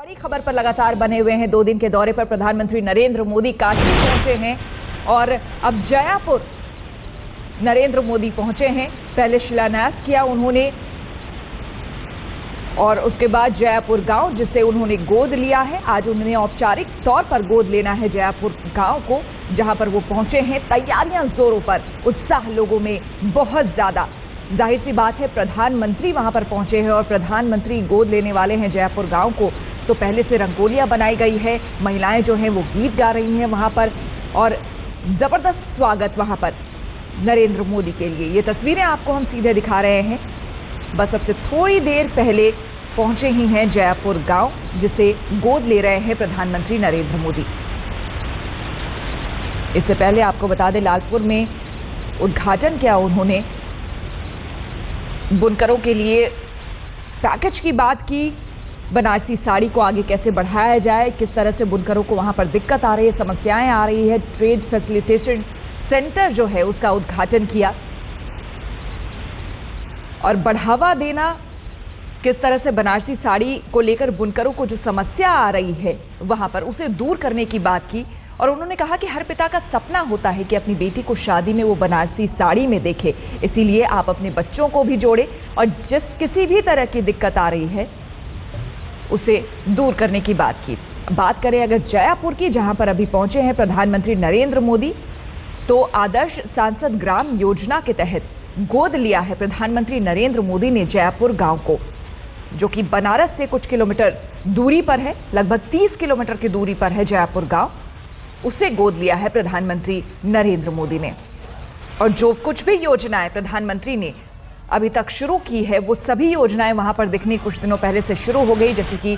बड़ी खबर पर लगातार बने हुए हैं। 2 दिन के दौरे पर प्रधानमंत्री नरेंद्र मोदी काशी पहुंचे हैं और अब जयपुर नरेंद्र मोदी पहुंचे हैं। पहले शिलान्यास किया उन्होंने और उसके बाद जयपुर गांव जिसे उन्होंने गोद लिया है। आज उन्होंने औपचारिक तौर पर गोद लेना है जयपुर गांव को, जहां पर वो पहुंचे हैं। तैयारियां जोरों पर, उत्साह लोगों में बहुत ज्यादा। जाहिर सी बात है प्रधानमंत्री वहां पर पहुंचे हैं और प्रधानमंत्री गोद लेने वाले हैं जयपुर गांव को, तो पहले से रंगोलियां बनाई गई है। महिलाएं जो हैं वो गीत गा रही हैं वहां पर और जबरदस्त स्वागत वहां पर नरेंद्र मोदी के लिए। ये तस्वीरें आपको हम सीधे दिखा रहे हैं। बस अब से थोड़ी देर पहले पहुंचे ही हैं जयपुर गांव जिसे गोद ले रहे हैं प्रधानमंत्री नरेंद्र मोदी। इससे पहले आपको बता दें लालपुर में उद्घाटन किया उन्होंने। बुनकरों के लिए पैकेज की बात की, बनारसी साड़ी को आगे कैसे बढ़ाया जाए, किस तरह से बुनकरों को वहां पर दिक्कत आ रही है, समस्याएं आ रही है। ट्रेड फैसिलिटेशन सेंटर जो है उसका उद्घाटन किया और बढ़ावा देना, किस तरह से बनारसी साड़ी को लेकर बुनकरों को जो समस्या आ रही है वहां पर उसे दूर करने की बात की। और उन्होंने कहा कि हर पिता का सपना होता है कि अपनी बेटी को शादी में वो बनारसी साड़ी में देखे, इसीलिए आप अपने बच्चों को भी जोड़े और जिस किसी भी तरह की दिक्कत आ रही है उसे दूर करने की बात की। बात करें अगर जयपुर की, जहां पर अभी पहुंचे हैं प्रधानमंत्री नरेंद्र मोदी, तो आदर्श सांसद ग्राम योजना के तहत गोद लिया है प्रधानमंत्री नरेंद्र मोदी ने जयपुर गांव को, जो कि बनारस से कुछ किलोमीटर दूरी पर है। लगभग 30 किलोमीटर की दूरी पर है जयपुर गांव। उसे गोद लिया है प्रधानमंत्री नरेंद्र मोदी ने। और जो कुछ भी योजनाएं प्रधानमंत्री ने अभी तक शुरू की है वो सभी योजनाएं वहां पर दिखनी कुछ दिनों पहले से शुरू हो गई। जैसे कि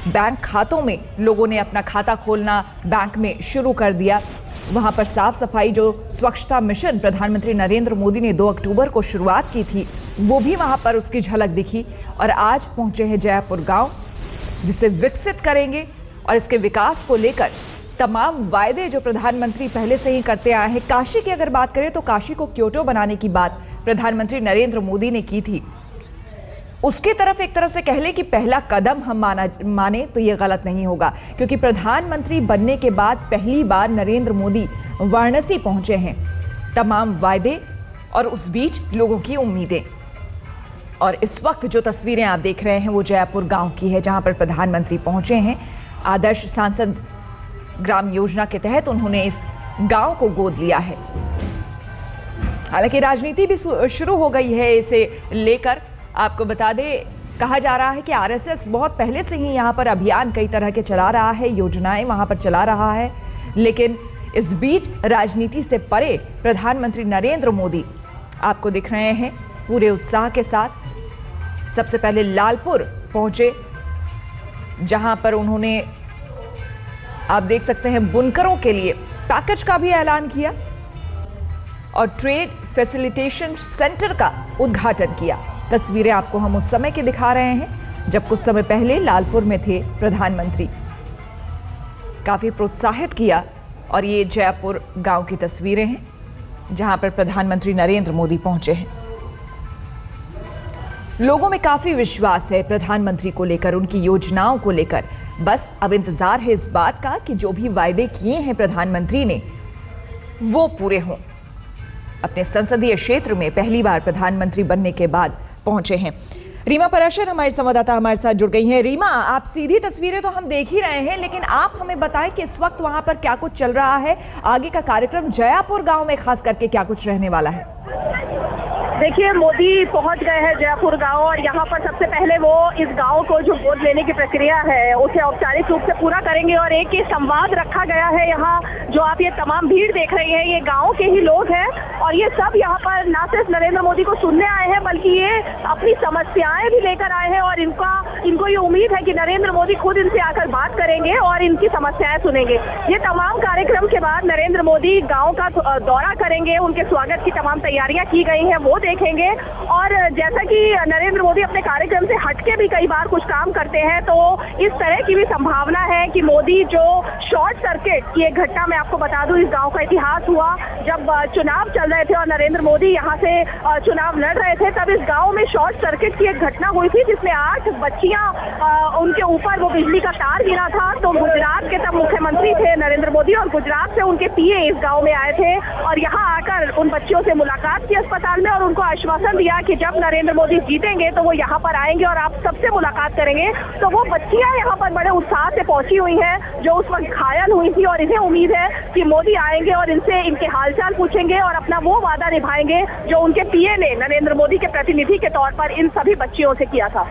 बैंक खातों में लोगों ने अपना खाता खोलना बैंक में शुरू कर दिया। वहां पर साफ सफाई, जो स्वच्छता मिशन प्रधानमंत्री नरेंद्र मोदी ने 2 अक्टूबर को शुरुआत की थी, वो भी वहां पर उसकी झलक दिखी। और आज पहुंचे हैं जयपुर गांव जिसे विकसित करेंगे और इसके विकास को लेकर तमाम वायदे जो प्रधानमंत्री पहले से ही करते आए हैं। काशी की अगर बात करें तो काशी को क्योटो बनाने की बात प्रधानमंत्री नरेंद्र मोदी ने की थी। उसके तरफ एक तरह से कह ले कि पहला कदम हम माने तो ये गलत नहीं होगा, क्योंकि प्रधानमंत्री बनने के बाद पहली बार नरेंद्र मोदी वाराणसी पहुंचे हैं। तमाम वायदे और उस बीच लोगों की उम्मीदें। और इस वक्त जो तस्वीरें आप देख रहे हैं वो जयपुर गांव की है, जहां पर प्रधानमंत्री पहुंचे हैं। आदर्श सांसद ग्राम योजना के तहत उन्होंने इस गांव को गोद लिया है। हालांकि राजनीति भी शुरू हो गई है इसे लेकर। आपको बता दें, कहा जा रहा है कि आरएसएस बहुत पहले से ही यहां पर अभियान कई तरह के चला रहा है, योजनाएं वहां पर चला रहा है। लेकिन इस बीच राजनीति से परे प्रधानमंत्री नरेंद्र मोदी आपको दिख रहे हैं पूरे उत्साह के साथ। सबसे पहले लालपुर पहुंचे, जहां पर उन्होंने, आप देख सकते हैं, बुनकरों के लिए पैकेज का भी ऐलान किया और ट्रेड फैसिलिटेशन सेंटर का उद्घाटन किया। तस्वीरें आपको हम उस समय की दिखा रहे हैं जब कुछ समय पहले लालपुर में थे प्रधानमंत्री। काफी प्रोत्साहित किया। और ये जयपुर गांव की तस्वीरें हैं जहां पर प्रधानमंत्री नरेंद्र मोदी पहुंचे हैं। लोगों में काफी विश्वास है प्रधानमंत्री को लेकर, उनकी योजनाओं को लेकर। बस अब इंतजार है इस बात का कि जो भी वायदे किए हैं प्रधानमंत्री ने वो पूरे हों। अपने संसदीय क्षेत्र में पहली बार प्रधानमंत्री बनने के बाद पहुंचे हैं। रीमा पराशर हमारी संवाददाता हमारे साथ जुड़ गई हैं। रीमा, आप सीधी तस्वीरें तो हम देख ही रहे हैं, लेकिन आप हमें बताएं कि इस वक्त वहां पर क्या कुछ चल रहा है, आगे का कार्यक्रम जयपुर गांव में खास करके क्या कुछ रहने वाला है? देखिए, मोदी पहुंच गए हैं जयपुर गांव और यहाँ पर सबसे पहले वो इस गांव को जो गोद लेने की प्रक्रिया है उसे औपचारिक रूप से पूरा करेंगे। और एक ही संवाद रखा गया है यहाँ, जो आप ये तमाम भीड़ देख रही हैं, ये गांव के ही लोग हैं और ये सब यहाँ पर ना सिर्फ नरेंद्र मोदी को सुनने आए हैं बल्कि ये अपनी समस्याएं भी लेकर आए हैं। और इनको ये उम्मीद है कि नरेंद्र मोदी खुद इनसे आकर बात करेंगे और इनकी समस्याएं सुनेंगे। ये तमाम कार्यक्रम के बाद नरेंद्र मोदी गाँव का दौरा करेंगे। उनके स्वागत की तमाम तैयारियां की गई हैं, वो देखेंगे। और जैसा कि नरेंद्र मोदी अपने कार्यक्रम से हटके भी कई बार कुछ काम करते हैं, तो इस तरह की भी संभावना है कि मोदी जो शॉर्ट सर्किट की एक घटना मैं आपको बता दूं, इस गांव का इतिहास हुआ जब चुनाव चल रहे थे और नरेंद्र मोदी यहां से चुनाव लड़ रहे थे, तब इस गांव में शॉर्ट सर्किट की एक घटना हुई थी जिसमें 8 बच्चियां उनके ऊपर वो बिजली का तार गिरा था। तो गुजरात के तब मुख्यमंत्री थे नरेंद्र मोदी और गुजरात से उनके पीए इस गांव में आए थे और यहां आकर उन बच्चियों से मुलाकात की अस्पताल में और उनको आश्वासन दिया कि जब नरेंद्र मोदी जीतेंगे तो वो यहाँ पर आएंगे और आप सबसे मुलाकात करेंगे। तो वो बच्चियां यहाँ पर बड़े उत्साह से पहुंची हुई हैं जो उस वक्त घायल हुई थी और इन्हें उम्मीद है कि मोदी आएंगे और इनसे इनके हालचाल पूछेंगे और अपना वो वादा निभाएंगे जो उनके पीए ने नरेंद्र मोदी के प्रतिनिधि के तौर पर इन सभी बच्चियों से किया था।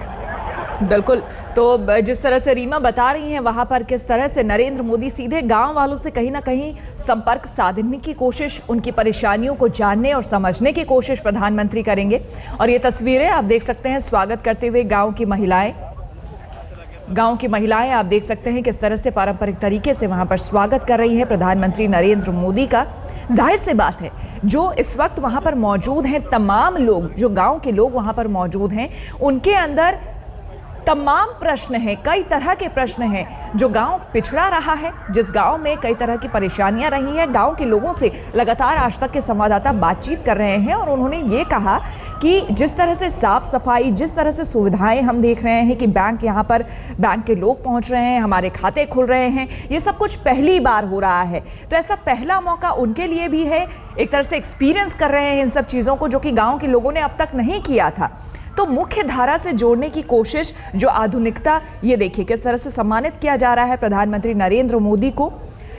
बिल्कुल। तो जिस तरह से रीमा बता रही हैं वहां पर किस तरह से नरेंद्र मोदी सीधे गांव वालों से कहीं ना कहीं संपर्क साधने की कोशिश, उनकी परेशानियों को जानने और समझने की कोशिश प्रधानमंत्री करेंगे। और ये तस्वीरें आप देख सकते हैं स्वागत करते हुए गांव की महिलाएं आप देख सकते हैं किस तरह से पारंपरिक तरीके से वहां पर स्वागत कर रही है प्रधानमंत्री नरेंद्र मोदी का। जाहिर सी बात है जो इस वक्त वहां पर मौजूद हैं तमाम लोग, जो गांव के लोग वहां पर मौजूद हैं, उनके अंदर तमाम प्रश्न हैं, कई तरह के प्रश्न हैं। जो गांव पिछड़ा रहा है, जिस गांव में कई तरह की परेशानियां रही हैं, गांव के लोगों से लगातार आज तक के संवाददाता बातचीत कर रहे हैं और उन्होंने ये कहा कि जिस तरह से साफ सफाई, जिस तरह से सुविधाएं हम देख रहे हैं कि बैंक यहाँ पर बैंक के लोग पहुंच रहे हैं, हमारे खाते खुल रहे हैं, ये सब कुछ पहली बार हो रहा है। तो ऐसा पहला मौका उनके लिए भी है, एक तरह से एक्सपीरियंस कर रहे हैं इन सब चीज़ों को जो कि गाँव के लोगों ने अब तक नहीं किया था। तो मुख्य धारा से जोड़ने की कोशिश, जो आधुनिकता, ये देखिए किस तरह से सम्मानित किया जा रहा है प्रधानमंत्री नरेंद्र मोदी को,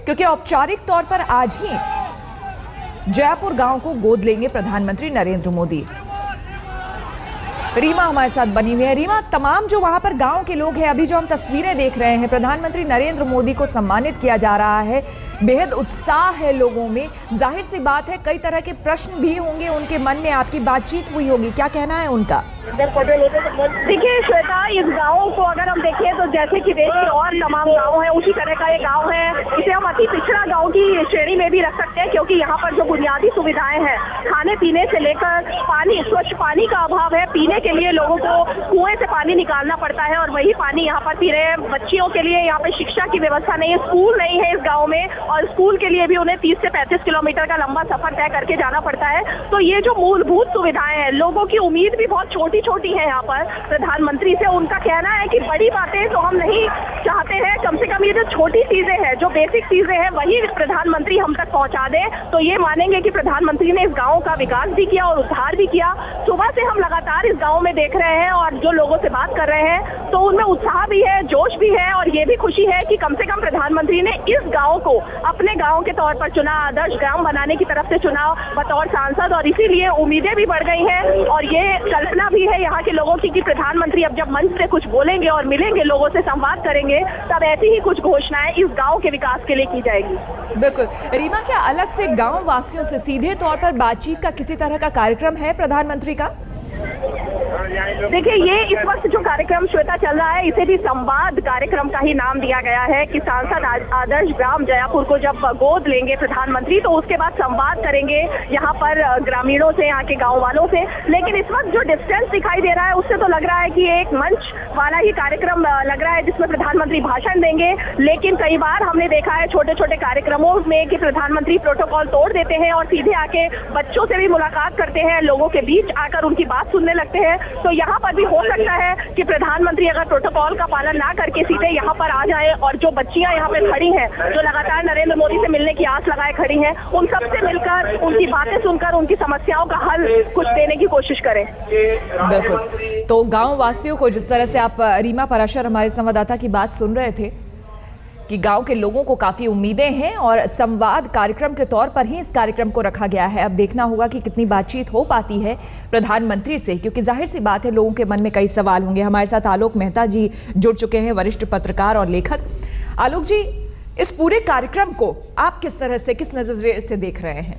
क्योंकि औपचारिक तौर पर आज ही जयपुर गांव को गोद लेंगे प्रधानमंत्री नरेंद्र मोदी। रीमा हमारे साथ बनी हुई है। रीमा, तमाम जो वहां पर गांव के लोग हैं, अभी जो हम तस्वीरें देख रहे हैं, प्रधानमंत्री नरेंद्र मोदी को सम्मानित किया जा रहा है, बेहद उत्साह है लोगों में। जाहिर सी बात है कई तरह के प्रश्न भी होंगे उनके मन में, आपकी बातचीत हुई होगी, क्या कहना है उनका? देखिए श्वेता, इस गांव को अगर हम देखें तो जैसे कि देश के और तमाम गांव हैं उसी तरह का ये गांव है। इसे हम अति पिछड़ा गांव की श्रेणी में भी रख सकते हैं क्योंकि यहाँ पर जो बुनियादी सुविधाएं हैं, खाने पीने से लेकर पानी, स्वच्छ पानी का अभाव है। पीने के लिए लोगों को कुएं से पानी निकालना पड़ता है और वही पानी यहाँ पर पी रहे हैं। बच्चियों के लिए यहाँ पे शिक्षा की व्यवस्था नहीं है, स्कूल नहीं है इस गाँव में और स्कूल के लिए भी उन्हें 30 से 35 किलोमीटर का लंबा सफर तय करके जाना पड़ता है। तो ये जो मूलभूत सुविधाएं हैं, लोगों की उम्मीद भी बहुत छोटी है यहाँ पर प्रधानमंत्री से। उनका कहना है कि बड़ी बातें तो हम नहीं चाहते हैं, कम से कम ये जो छोटी चीजें हैं, जो बेसिक चीजें हैं, वही प्रधानमंत्री हम तक पहुँचा दें तो ये मानेंगे कि प्रधानमंत्री ने इस गाँव का विकास भी किया और उद्धार भी किया। सुबह से हम लगातार इस गाँव में देख रहे हैं और जो लोगों से बात कर रहे हैं तो उनमें उत्साह भी है, जोश भी है और ये भी खुशी है कि कम से कम प्रधानमंत्री ने इस गाँव को अपने गाँव के तौर पर चुना, आदर्श ग्राम बनाने की तरफ से चुना बतौर सांसद, और इसीलिए उम्मीदें भी बढ़ गई हैं और ये कल्पना भी है यहाँ के लोगों की कि प्रधानमंत्री अब जब मंच से कुछ बोलेंगे और मिलेंगे, लोगों से संवाद करेंगे, तब ऐसी ही कुछ घोषणाएं इस गांव के विकास के लिए की जाएगी। बिल्कुल। रीमा, क्या अलग से गांव वासियों से सीधे तौर पर बातचीत का किसी तरह का कार्यक्रम है प्रधानमंत्री का? देखिए, ये इस वक्त जो कार्यक्रम श्वेता चल रहा है, इसे भी संवाद कार्यक्रम का ही नाम दिया गया है कि सांसद आदर्श ग्राम जयपुर को जब गोद लेंगे प्रधानमंत्री तो उसके बाद संवाद करेंगे यहाँ पर ग्रामीणों से, यहाँ के गांव वालों से। लेकिन इस वक्त जो डिस्टेंस दिखाई दे रहा है उससे तो लग रहा है कि एक मंच वाला ही कार्यक्रम लग रहा है जिसमें प्रधानमंत्री भाषण देंगे। लेकिन कई बार हमने देखा है छोटे छोटे कार्यक्रमों में कि प्रधानमंत्री प्रोटोकॉल तोड़ देते हैं और सीधे आके बच्चों से भी मुलाकात करते हैं, लोगों के बीच आकर उनकी बात सुनने लगते हैं। तो यहाँ पर भी हो सकता है कि प्रधानमंत्री अगर प्रोटोकॉल का पालन ना करके सीधे यहाँ पर आ जाए और जो बच्चियां यहाँ पे खड़ी हैं, जो लगातार नरेंद्र मोदी से मिलने की आस लगाए खड़ी हैं, उन सबसे मिलकर, उनकी बातें सुनकर उनकी समस्याओं का हल कुछ देने की कोशिश करें। बिल्कुल। तो गाँव वासियों को, जिस तरह से आप रीमा पराशर हमारे संवाददाता की बात सुन रहे थे कि गांव के लोगों को काफी उम्मीदें हैं और संवाद कार्यक्रम के तौर पर ही इस कार्यक्रम को रखा गया है। अब देखना होगा कि कितनी बातचीत हो पाती है प्रधानमंत्री से, क्योंकि जाहिर सी बात है लोगों के मन में कई सवाल होंगे। हमारे साथ आलोक मेहता जी जुड़ चुके हैं, वरिष्ठ पत्रकार और लेखक। आलोक जी, इस पूरे कार्यक्रम को आप किस तरह से, किस नजरिए से देख रहे हैं?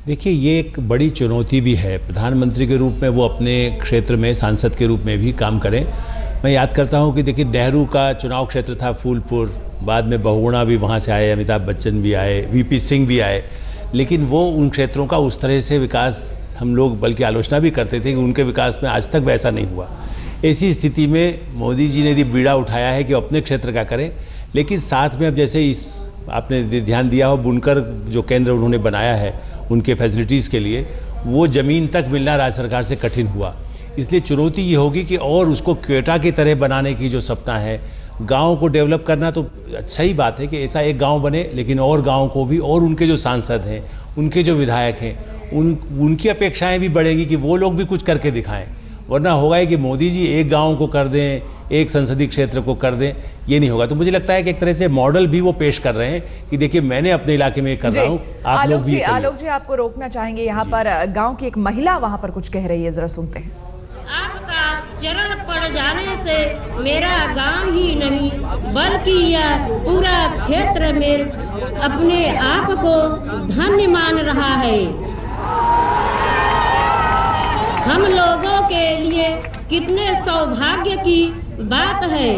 देखिए, ये एक बड़ी चुनौती भी है। प्रधानमंत्री के रूप में वो अपने क्षेत्र में सांसद के रूप में भी काम करें। मैं याद करता हूँ कि देखिए, नेहरू का चुनाव क्षेत्र था फूलपुर, बाद में बहुगुणा भी वहाँ से आए, अमिताभ बच्चन भी आए, वीपी सिंह भी आए, लेकिन वो उन क्षेत्रों का उस तरह से विकास हम लोग बल्कि आलोचना भी करते थे कि उनके विकास में आज तक वैसा नहीं हुआ। ऐसी स्थिति में मोदी जी ने यदि बीड़ा उठाया है कि अपने क्षेत्र का करें, लेकिन साथ में अब जैसे इस आपने ध्यान दिया हो बुनकर जो केंद्र उन्होंने बनाया है उनके फैसिलिटीज़ के लिए, वो ज़मीन तक मिलना राज्य सरकार से कठिन हुआ। इसलिए चुनौती ये होगी कि और उसको क्वेटा की तरह बनाने की जो सपना है, गाँव को डेवलप करना तो अच्छा ही बात है कि ऐसा एक गाँव बने, लेकिन और गाँव को भी और उनके जो सांसद हैं, उनके जो विधायक हैं, उनकी अपेक्षाएं भी बढ़ेंगी कि वो लोग भी कुछ करके दिखाएं। वरना होगा है कि मोदी जी एक गांव को कर दें, एक संसदीय क्षेत्र को कर दें, ये नहीं होगा। तो मुझे लगता है कि एक तरह से मॉडल भी वो पेश कर रहे हैं कि देखिए मैंने अपने इलाके में कर रहा हूँ, आप लोग भी। आलोक जी आपको रोकना चाहेंगे, यहाँ पर गांव की एक महिला वहां पर कुछ कह रही है, जरा सुनते हैं। आपका चरण पड़ जाने से मेरा गांव ही नहीं बल्कि यह पूरा क्षेत्र में अपने आप को धन्य मान रहा है। हम लोगों के लिए कितने सौभाग्य की बात है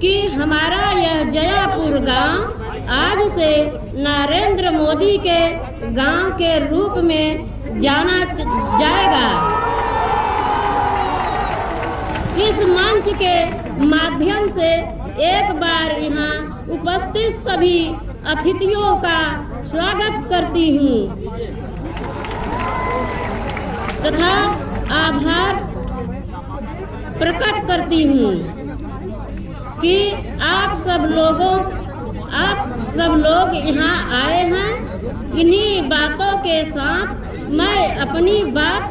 कि हमारा यह जयापुर गांव आज से नरेंद्र मोदी के गांव के रूप में जाना जाएगा। इस मंच के माध्यम से एक बार यहाँ उपस्थित सभी अतिथियों का स्वागत करती हूँ तथा आभार प्रकट करती हूँ कि आप सब लोग यहाँ आए हैं। इन्हीं बातों के साथ मैं अपनी बात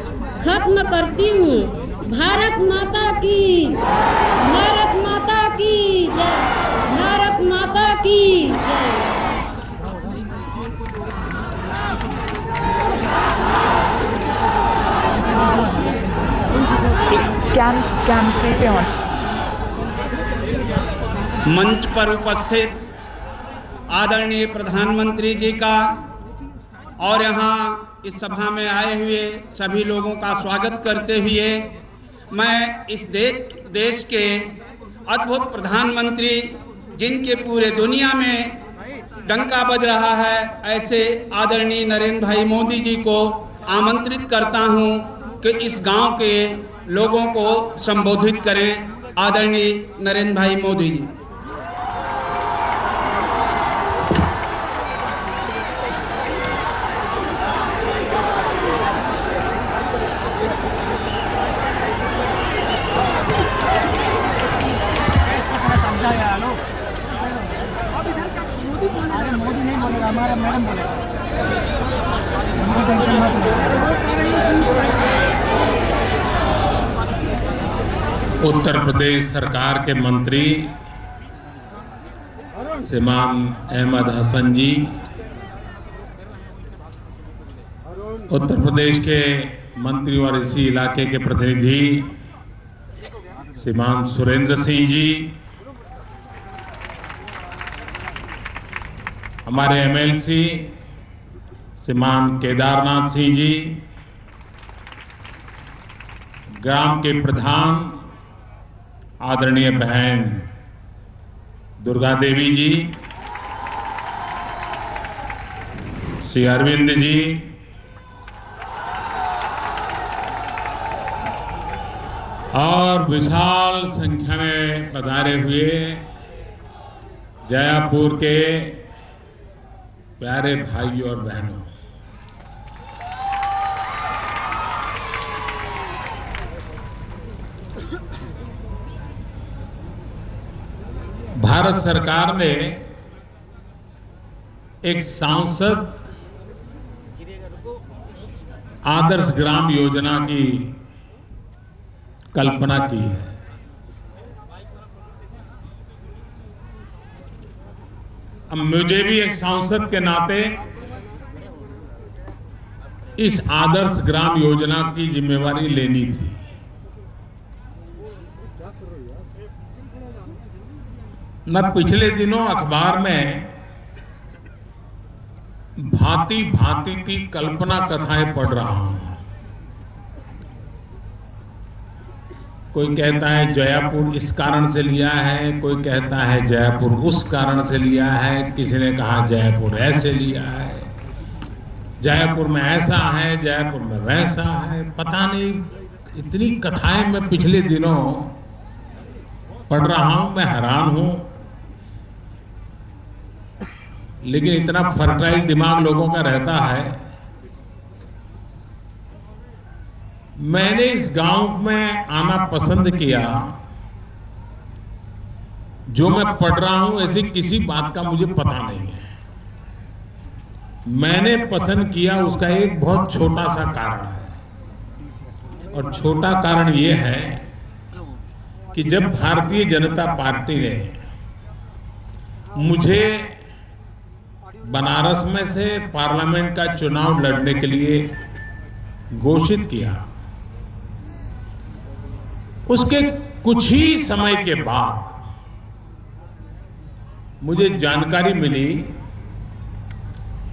खत्म करती हूँ। भारत माता की, भारत माता की जय, भारत माता की जय। कैंप 3 पे ऑन। मंच पर उपस्थित आदरणीय प्रधानमंत्री जी का और यहाँ इस सभा में आए हुए सभी लोगों का स्वागत करते हुए मैं इस देश के अद्भुत प्रधानमंत्री, जिनके पूरे दुनिया में डंका बज रहा है, ऐसे आदरणीय नरेंद्र भाई मोदी जी को आमंत्रित करता हूं कि इस गांव के लोगों को संबोधित करें। आदरणीय नरेंद्र भाई मोदी जी। उत्तर प्रदेश सरकार के मंत्री श्रीमान अहमद हसन जी, उत्तर प्रदेश के मंत्री और इसी इलाके के प्रतिनिधि श्रीमान सुरेंद्र सिंह जी, हमारे एमएलसी श्रीमान केदारनाथ सिंह जी, ग्राम के प्रधान आदरणीय बहन दुर्गा देवी जी, श्री अरविंद जी, और विशाल संख्या में पधारे हुए जयापुर के प्यारे भाई और बहनों, भारत सरकार ने एक सांसद आदर्श ग्राम योजना की कल्पना की है। अब मुझे भी एक सांसद के नाते इस आदर्श ग्राम योजना की जिम्मेवारी लेनी थी। मैं पिछले दिनों अखबार में भांति भांति की कल्पना कथाएं पढ़ रहा हूं। कोई कहता है जयापुर इस कारण से लिया है, कोई कहता है जयापुर उस कारण से लिया है, किसी ने कहा जयापुर ऐसे लिया है। जयपुर में ऐसा है, जयपुर में वैसा है, पता नहीं इतनी कथाएं मैं पिछले दिनों पढ़ रहा हूं, मैं हैरान हूं। लेकिन इतना फर्टाइल दिमाग लोगों का रहता है। मैंने इस गांव में आना पसंद किया, जो मैं पढ़ रहा हूं ऐसी किसी बात का मुझे पता नहीं है। मैंने पसंद किया उसका एक बहुत छोटा सा कारण है, और छोटा कारण यह है कि जब भारतीय जनता पार्टी ने मुझे बनारस में से पार्लियामेंट का चुनाव लड़ने के लिए घोषित किया, उसके कुछ ही समय के बाद मुझे जानकारी मिली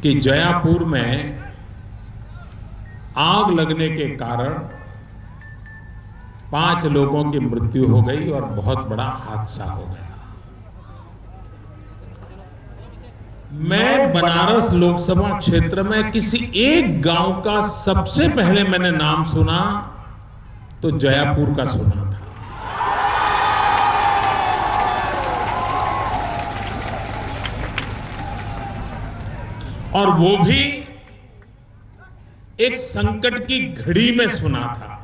कि जयापुर में आग लगने के कारण 5 लोगों की मृत्यु हो गई और बहुत बड़ा हादसा हो गया। मैं बनारस लोकसभा क्षेत्र में किसी एक गांव का सबसे पहले मैंने नाम सुना तो जयापुर का सुना था। और वो भी एक संकट की घड़ी में सुना था।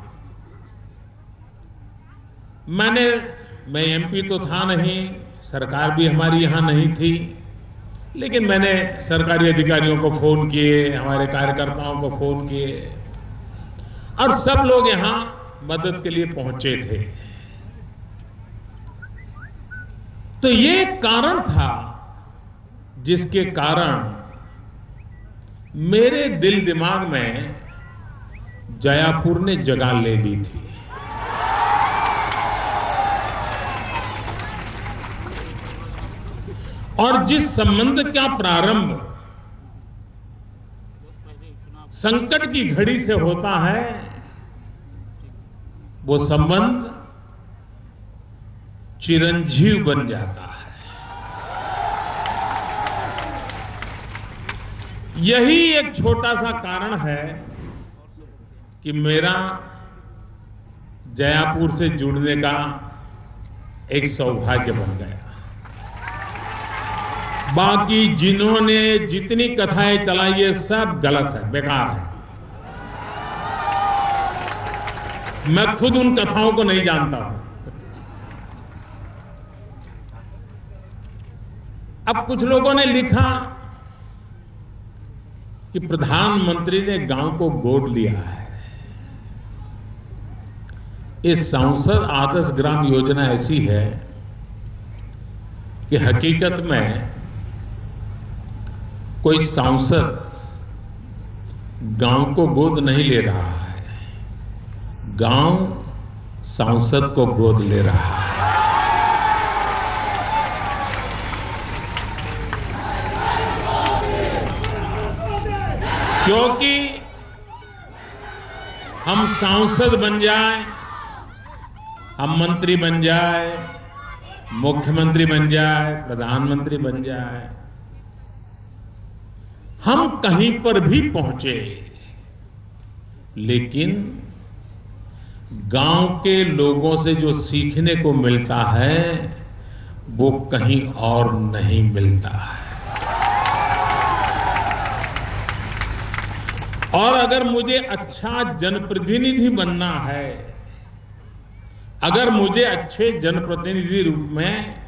मैं एमपी तो था नहीं, सरकार भी हमारी यहां नहीं थी, लेकिन मैंने सरकारी अधिकारियों को फोन किए, हमारे कार्यकर्ताओं को फोन किए, और सब लोग यहां मदद के लिए पहुंचे थे। तो ये कारण था जिसके कारण मेरे दिल दिमाग में जयापुर ने जगह ले ली थी। और जिस संबंध का प्रारंभ संकट की घड़ी से होता है, वो संबंध चिरंजीव बन जाता है। यही एक छोटा सा कारण है कि मेरा जयापुर से जुड़ने का एक सौभाग्य बन गया। बाकी जिन्होंने जितनी कथाएं चलाई ये सब गलत है, बेकार है। मैं खुद उन कथाओं को नहीं जानता हूं। अब कुछ लोगों ने लिखा कि प्रधानमंत्री ने गांव को गोद लिया है। इस सांसद आदर्श ग्राम योजना ऐसी है कि हकीकत में कोई सांसद गांव को गोद नहीं ले रहा है, गांव सांसद को गोद ले रहा है। क्योंकि हम सांसद बन जाए, हम मंत्री बन जाए, मुख्यमंत्री बन जाए, प्रधानमंत्री बन जाए, हम कहीं पर भी पहुंचे, लेकिन गांव के लोगों से जो सीखने को मिलता है वो कहीं और नहीं मिलता है। और अगर मुझे अच्छा जनप्रतिनिधि बनना है, अगर मुझे अच्छे जनप्रतिनिधि रूप में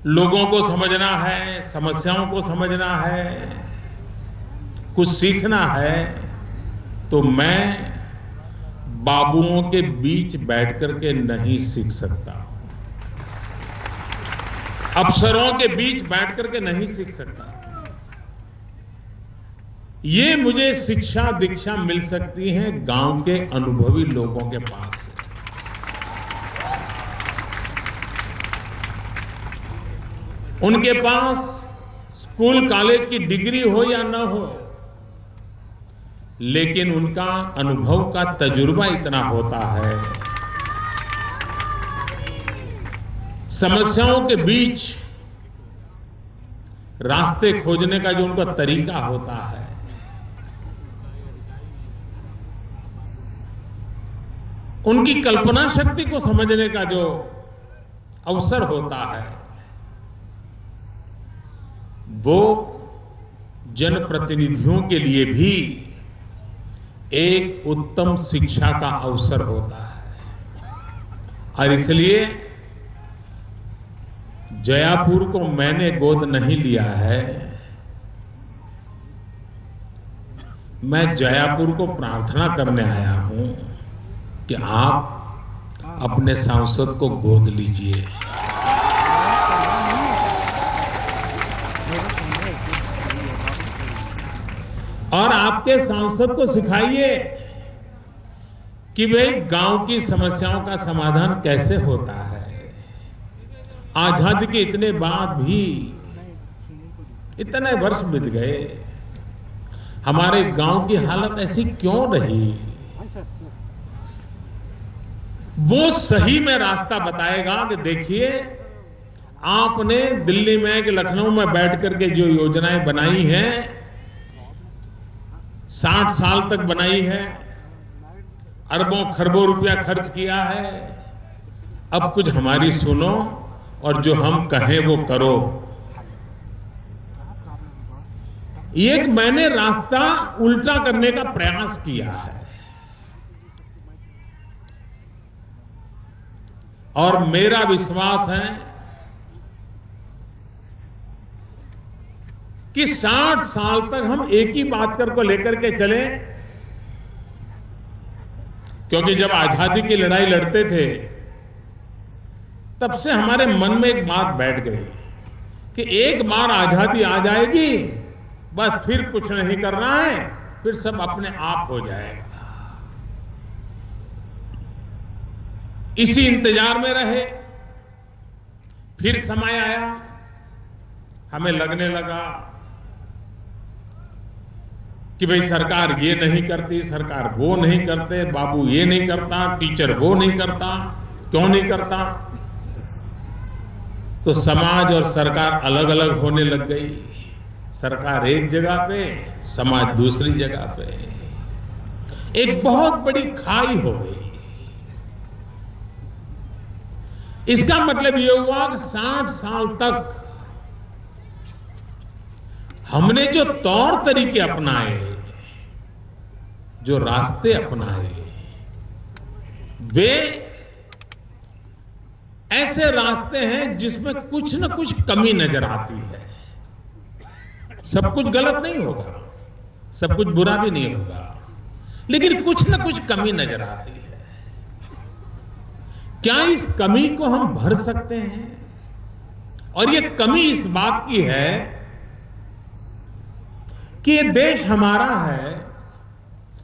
लोगों को समझना है, समस्याओं को समझना है, कुछ सीखना है, तो मैं बाबुओं के बीच बैठ करके नहीं सीख सकता, अफसरों के बीच बैठ करके नहीं सीख सकता। ये मुझे शिक्षा दीक्षा मिल सकती है गांव के अनुभवी लोगों के पास से। उनके पास स्कूल कॉलेज की डिग्री हो या ना हो, लेकिन उनका अनुभव का तजुर्बा इतना होता है, समस्याओं के बीच रास्ते खोजने का जो उनका तरीका होता है, उनकी कल्पना शक्ति को समझने का जो अवसर होता है, वो जनप्रतिनिधियों के लिए भी एक उत्तम शिक्षा का अवसर होता है। और इसलिए जयापुर को मैंने गोद नहीं लिया है, मैं जयापुर को प्रार्थना करने आया हूं कि आप अपने सांसद को गोद लीजिए। और आपके सांसद को सिखाइए कि भाई गांव की समस्याओं का समाधान कैसे होता है। आजादी के इतने बाद भी इतने वर्ष बीत गए, हमारे गांव की हालत ऐसी क्यों रही? वो सही में रास्ता बताएगा कि देखिए, आपने दिल्ली में कि लखनऊ में बैठ करके जो योजनाएं बनाई हैं, 60 साल तक बनाई है, अरबों खरबों रुपया खर्च किया है, अब कुछ हमारी सुनो और जो हम कहें वो करो। एक मैंने रास्ता उल्टा करने का प्रयास किया है और मेरा विश्वास है कि 60 साल तक हम एक ही बात को लेकर के चले, क्योंकि जब आजादी की लड़ाई लड़ते थे तब से हमारे मन में एक बात बैठ गई कि एक बार आजादी आ जाएगी, बस फिर कुछ नहीं करना है, फिर सब अपने आप हो जाएगा। इसी इंतजार में रहे। फिर समय आया, हमें लगने लगा कि भाई सरकार ये नहीं करती, सरकार वो नहीं करते, बाबू ये नहीं करता, टीचर वो नहीं करता, क्यों नहीं करता? तो समाज और सरकार अलग अलग होने लग गई। सरकार एक जगह पे, समाज दूसरी जगह पे, एक बहुत बड़ी खाई हो गई। इसका मतलब यह हुआ कि 60 साल तक हमने जो तौर तरीके अपनाए, जो रास्ते अपनाए, वे ऐसे रास्ते हैं जिसमें कुछ न कुछ कमी नजर आती है। सब कुछ गलत नहीं होगा, सब कुछ बुरा भी नहीं होगा, लेकिन कुछ न कुछ कमी नजर आती है। क्या इस कमी को हम भर सकते हैं? और ये कमी इस बात की है कि ये देश हमारा है,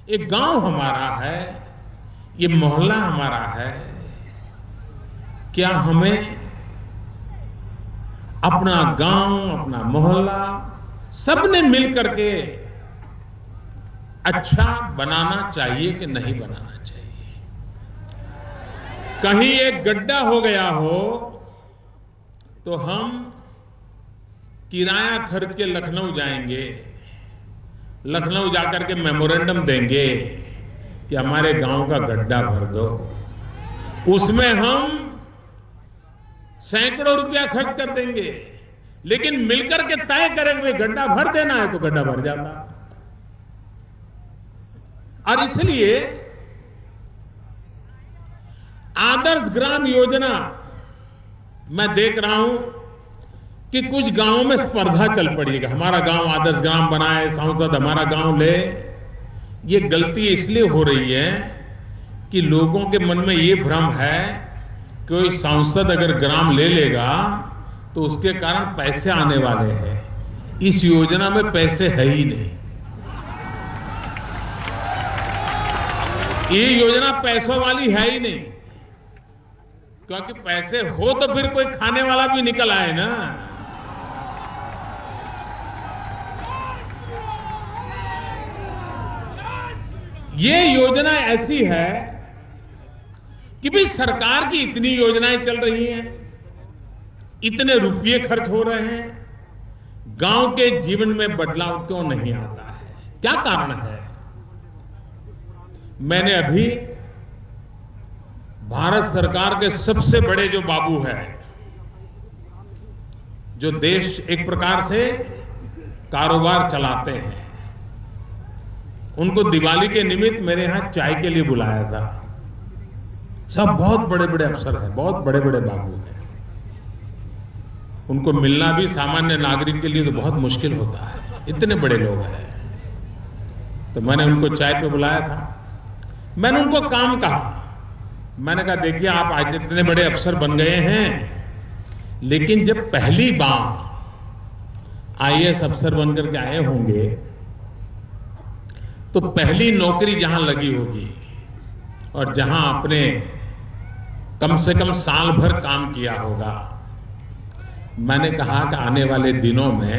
ये गांव हमारा है, ये मोहल्ला हमारा है। क्या हमें अपना गांव, अपना मोहल्ला सबने मिलकर के अच्छा बनाना चाहिए कि नहीं बनाना चाहिए? कहीं एक गड्ढा हो गया हो तो हम किराया खर्च के लखनऊ जाएंगे, लखनऊ जाकर के मेमोरेंडम देंगे कि हमारे गांव का गड्ढा भर दो। उसमें हम सैकड़ों रुपया खर्च कर देंगे, लेकिन मिलकर के तय करेंगे गड्ढा भर देना है तो गड्ढा भर जाता। और इसलिए आदर्श ग्राम योजना मैं देख रहा हूं कि कुछ गांवों में स्पर्धा चल पड़ी है, हमारा गांव आदर्श ग्राम बनाए, सांसद हमारा गांव ले। ये गलती इसलिए हो रही है कि लोगों के मन में ये भ्रम है कि कोई सांसद अगर ग्राम ले लेगा तो उसके कारण पैसे आने वाले हैं। इस योजना में पैसे है ही नहीं। ये योजना पैसों वाली है ही नहीं, क्योंकि पैसे हो तो फिर कोई खाने वाला भी निकल आए ना। ये योजना ऐसी है कि भाई सरकार की इतनी योजनाएं चल रही हैं, इतने रुपये खर्च हो रहे हैं, गांव के जीवन में बदलाव क्यों नहीं आता है? क्या कारण है? मैंने अभी भारत सरकार के सबसे बड़े जो बाबू है, जो देश एक प्रकार से कारोबार चलाते हैं, उनको दिवाली के निमित्त मेरे यहां चाय के लिए बुलाया था। सब बहुत बड़े बड़े अफसर हैं, बहुत बड़े बड़े बाबू हैं। उनको मिलना भी सामान्य नागरिक के लिए तो बहुत मुश्किल होता है, इतने बड़े लोग हैं। तो मैंने उनको चाय पे बुलाया था। मैंने उनको काम कहा। मैंने कहा देखिए, आप आज इतने बड़े अफसर बन गए हैं, लेकिन जब पहली बार आईएएस अफसर बनकर के आए होंगे तो पहली नौकरी जहां लगी होगी और जहां आपने कम से कम साल भर काम किया होगा, मैंने कहा कि आने वाले दिनों में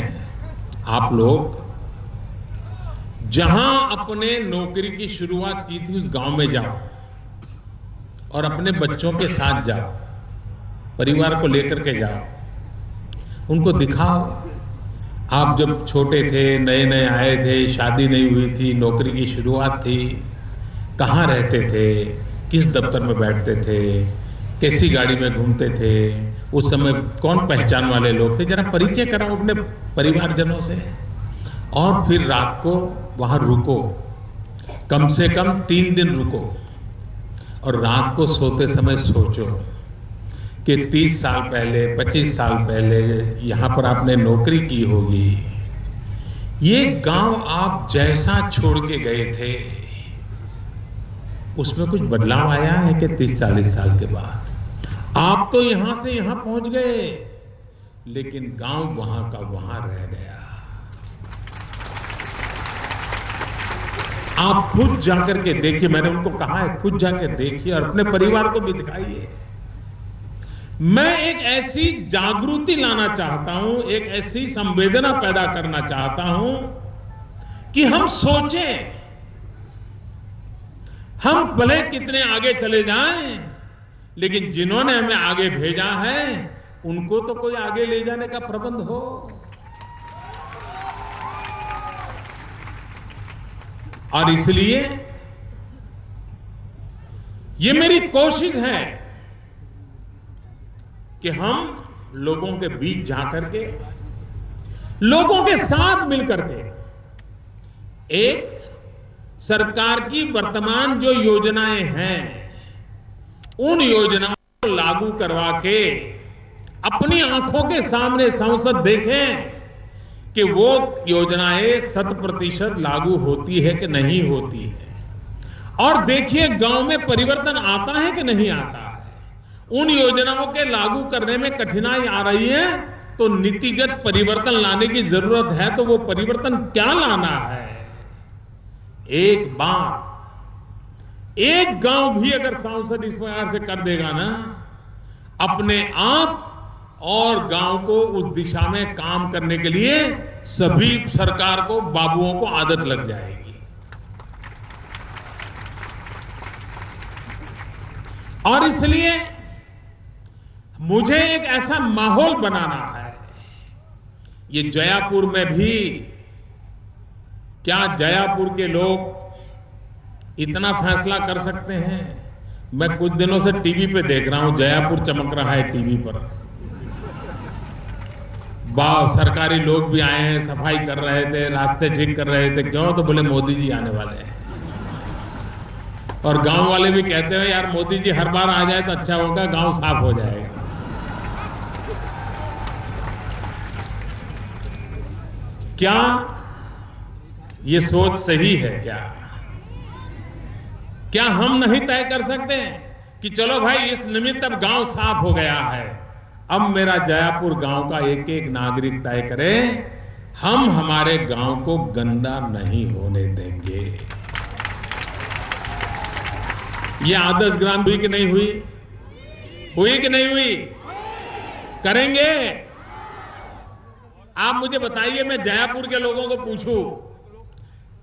आप लोग जहां अपने नौकरी की शुरुआत की थी उस गांव में जाओ और अपने बच्चों के साथ जाओ, परिवार को लेकर के जाओ, उनको दिखाओ। आप जब छोटे थे, नए नए आए थे, शादी नहीं हुई थी, नौकरी की शुरुआत थी, कहाँ रहते थे, किस दफ्तर में बैठते थे, कैसी गाड़ी में घूमते थे, उस समय कौन पहचान वाले लोग थे, जरा परिचय कराओ अपने परिवारजनों से। और फिर रात को वहां रुको, कम से कम 3 दिन रुको और रात को सोते समय सोचो कि 30 साल पहले, 25 साल पहले यहां पर आपने नौकरी की होगी, ये गांव आप जैसा छोड़ के गए थे उसमें कुछ बदलाव आया है कि 30-40 साल के बाद? आप तो यहां से यहां पहुंच गए, लेकिन गांव वहां का वहां रह गया। आप खुद जाकर के देखिए, मैंने उनको कहा है खुद जाकर देखिए और अपने परिवार को भी दिखाइए। मैं एक ऐसी जागृति लाना चाहता हूं, एक ऐसी संवेदना पैदा करना चाहता हूं कि हम सोचें, हम भले कितने आगे चले जाएं, लेकिन जिन्होंने हमें आगे भेजा है उनको तो कोई आगे ले जाने का प्रबंध हो। और इसलिए ये मेरी कोशिश है कि हम लोगों के बीच जाकर के, लोगों के साथ मिलकर के एक सरकार की वर्तमान जो योजनाएं हैं उन योजनाओं को लागू करवा के अपनी आंखों के सामने संसद देखें कि वो योजनाएं 100% लागू होती है कि नहीं होती है, और देखिए गांव में परिवर्तन आता है कि नहीं आता है। उन योजनाओं के लागू करने में कठिनाई आ रही है तो नीतिगत परिवर्तन लाने की जरूरत है। तो वो परिवर्तन क्या लाना है? एक बार एक गांव भी अगर सांसद इस प्रकार से कर देगा ना, अपने आप और गांव को उस दिशा में काम करने के लिए सभी सरकार को, बाबुओं को आदत लग जाएगी। और इसलिए मुझे एक ऐसा माहौल बनाना है। ये जयापुर में भी, क्या जयापुर के लोग इतना फैसला कर सकते हैं? मैं कुछ दिनों से टीवी पे देख रहा हूं, जयापुर चमक रहा है टीवी पर। सरकारी लोग भी आए हैं, सफाई कर रहे थे, रास्ते ठीक कर रहे थे। क्यों? तो बोले मोदी जी आने वाले हैं। और गांव वाले भी कहते हैं यार मोदी जी हर बार आ जाए तो अच्छा होगा, गांव साफ हो जाएगा। क्या ये सोच सही है? क्या हम नहीं तय कर सकते कि चलो भाई इस निमित्त अब गांव साफ हो गया है, अब मेरा जयापुर गांव का एक एक नागरिक तय करे, हम हमारे गांव को गंदा नहीं होने देंगे। ये आदर्श ग्राम हुई कि नहीं हुई? हुई कि नहीं हुई? करेंगे? आप मुझे बताइए, मैं जयापुर के लोगों को पूछूं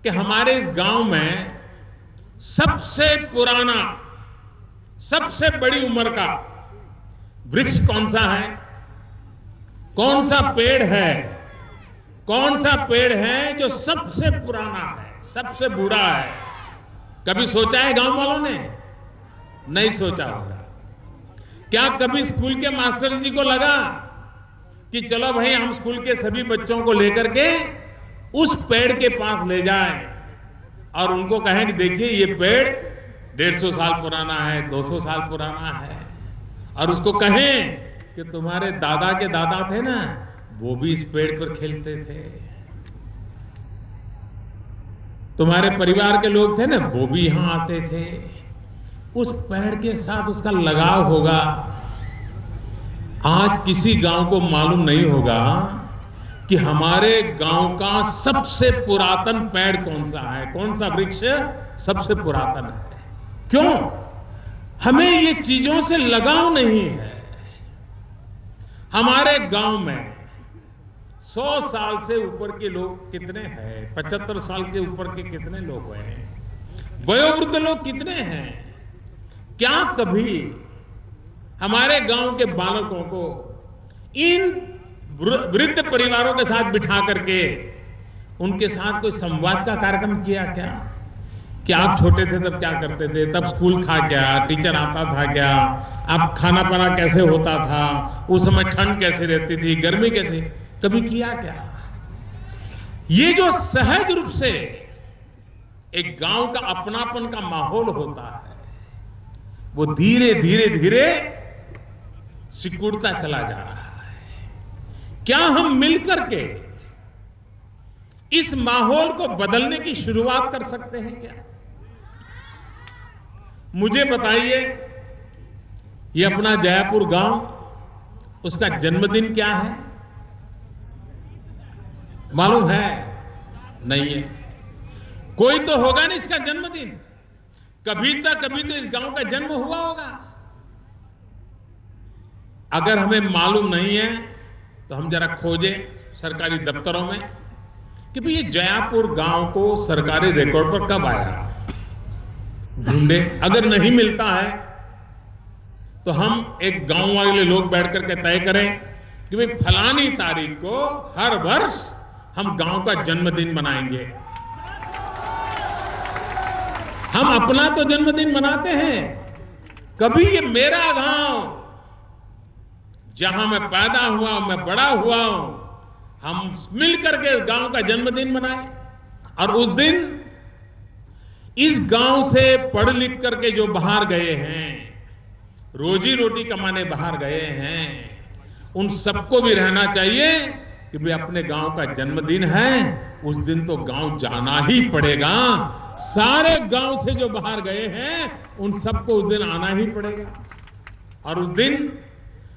कि हमारे इस गांव में सबसे पुराना, सबसे बड़ी उम्र का वृक्ष कौन सा है? कौन सा पेड़ है कौन सा पेड़ है जो सबसे पुराना है, सबसे बूढ़ा है? कभी सोचा है गांव वालों ने? नहीं सोचा होगा। क्या कभी स्कूल के मास्टर जी को लगा कि चलो भाई हम स्कूल के सभी बच्चों को लेकर के उस पेड़ के पास ले जाएं और उनको कहें कि देखिए ये पेड़ 150 साल पुराना है, 200 साल पुराना है, और उसको कहें कि तुम्हारे दादा के दादा थे ना, वो भी इस पेड़ पर खेलते थे, तुम्हारे परिवार के लोग थे ना, वो भी यहां आते थे। उस पेड़ के साथ उसका लगाव होगा। आज किसी गांव को मालूम नहीं होगा कि हमारे गांव का सबसे पुरातन पेड़ कौन सा है, कौन सा वृक्ष सबसे पुरातन है। क्यों? हमें ये चीजों से लगाव नहीं है। हमारे गांव में 100 साल से ऊपर के लोग कितने हैं? 75 साल के ऊपर के कितने लोग हैं? वयोवृद्ध लोग कितने हैं? क्या कभी हमारे गांव के बालकों को इन वृद्ध परिवारों के साथ बिठा करके उनके साथ कोई संवाद का कार्यक्रम किया क्या? कि आप छोटे थे तब क्या करते थे, तब स्कूल था क्या, टीचर आता था क्या, अब खाना पाना कैसे होता था, उस समय ठंड कैसे रहती थी, गर्मी कैसे, कभी किया क्या? ये जो सहज रूप से एक गांव का अपनापन का माहौल होता है, वो धीरे धीरे धीरे सिकुड़ता चला जा रहा है। क्या हम मिलकर के इस माहौल को बदलने की शुरुआत कर सकते हैं क्या? मुझे बताइए, ये अपना जयापुर गांव, उसका जन्मदिन क्या है? मालूम है? नहीं है। कोई तो होगा ना इसका जन्मदिन। कभी तो इस गांव का जन्म हुआ होगा। अगर हमें मालूम नहीं है तो हम जरा खोजें सरकारी दफ्तरों में कि भाई ये जयापुर गांव को सरकारी रिकॉर्ड पर कब आया, ढूंढे। अगर नहीं मिलता है तो हम एक गांव वाले लोग बैठ करके तय करें कि भाई फलानी तारीख को हर वर्ष हम गांव का जन्मदिन मनाएंगे। हम अपना तो जन्मदिन मनाते हैं, कभी ये मेरा गांव जहां मैं पैदा हुआ हूं, मैं बड़ा हुआ हूं, हम मिलकर के गांव का जन्मदिन मनाएं। और उस दिन इस गांव से पढ़ लिख करके जो बाहर गए हैं, रोजी रोटी कमाने बाहर गए हैं, उन सबको भी रहना चाहिए कि भाई अपने गांव का जन्मदिन है, उस दिन तो गांव जाना ही पड़ेगा। सारे गांव से जो बाहर गए हैं उन सबको उस दिन आना ही पड़ेगा। और उस दिन